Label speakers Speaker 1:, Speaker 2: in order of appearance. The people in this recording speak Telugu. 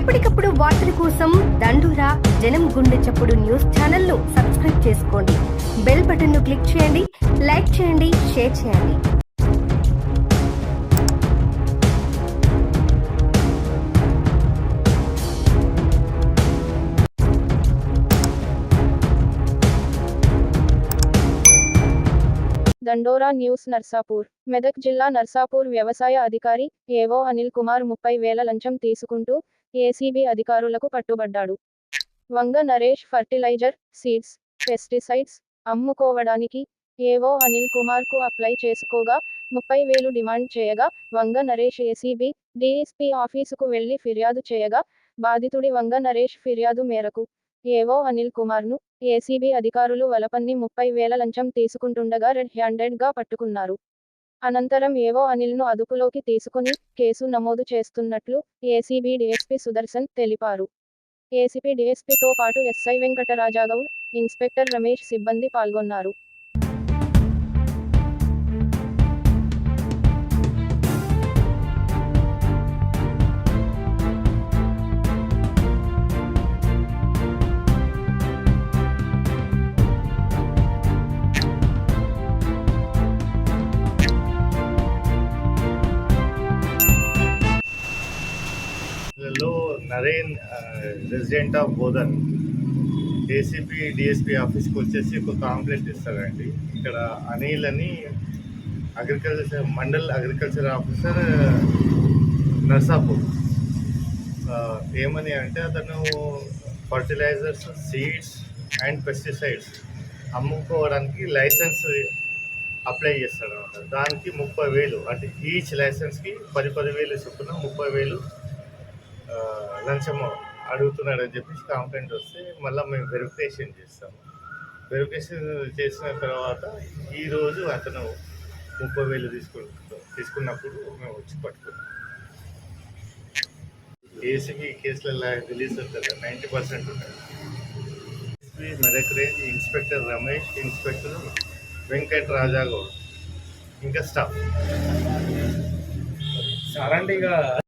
Speaker 1: ఎప్పటికప్పుడు వార్తల కోసం దండూరా జనం గుండె చప్పుడు న్యూస్ ఛానల్ ను సబ్స్క్రైబ్ చేసుకోండి. బెల్ బటన్ ను క్లిక్ చేయండి, లైక్ చేయండి, షేర్ చేయండి.
Speaker 2: దండోరా న్యూస్ నర్సాపూర్. మెదక్ జిల్లా నర్సాపూర్ వ్యవసాయ అధికారి ఏవో అనిల్ కుమార్ 30,000 లంచం తీసుకుంటూ ఏసీబీ అధికారులకు పట్టుబడ్డాడు. వంగ నరేష్ ఫర్టిలైజర్, సీడ్స్, పెస్టిసైడ్స్ అమ్ముకోవడానికి ఏవో అనిల్ కుమార్ కు అప్లై చేసుకోగా 30,000 డిమాండ్ చేయగా వంగ నరేష్ ఏసీబీ డీఎస్పీ ఆఫీసుకు వెళ్లి ఫిర్యాదు చేయగా బాధితుడి వంగ నరేష్ ఫిర్యాదు మేరకు ఏవో అనిల్ కుమార్ ను ఏసీబీ అధికారులు వలపన్ని 30,000 లంచం తీసుకుంటుండగా రెడ్ హ్యాండెడ్ గా పట్టుకున్నారు. అనంతరం ఏవో అనిల్ ను అదుపులోకి తీసుకుని కేసు నమోదు చేస్తున్నట్లు ఏసీబీ డీఎస్పీ సుదర్శన్ తెలిపారు. ఏసీబీ డీఎస్పీతో పాటు ఎస్ఐ వెంకటరాజాగౌడ్, ఇన్స్పెక్టర్ రమేష్ సిబ్బంది పాల్గొన్నారు.
Speaker 3: Naren resident of Bodhan ACP DSP ఆఫీస్కి వచ్చేసి ఒక కాంప్లైంట్ ఇస్తారండి. ఇక్కడ అనిల్ అని మండల్ అగ్రికల్చర్ ఆఫీసర్ నర్సాపూర్ ఏమని అంటే అతను ఫర్టిలైజర్స్, సీడ్స్ అండ్ పెస్టిసైడ్స్ అమ్ముకోవడానికి లైసెన్స్ అప్లై చేస్తాడు అనమాట. దానికి 30,000 అంటే ఈచ్ లైసెన్స్కి 10,000 చొప్పున 30,000 లంచం అడుగుతున్నాడని చెప్పేసి కంప్లైంట్ వస్తే మళ్ళీ మేము వెరిఫికేషన్ చేస్తాము. వెరిఫికేషన్ చేసిన తర్వాత ఈరోజు అతను 30,000 తీసుకున్నప్పుడు మేము వచ్చి పట్టుకున్నాం. ఏసీబీ కేసులలో రిలీజ్ అవుతుంది 90% ఉంటుంది. ACB Medak range inspector Ramesh, inspector Venkatarajagoud ఇంకా స్టాఫ్.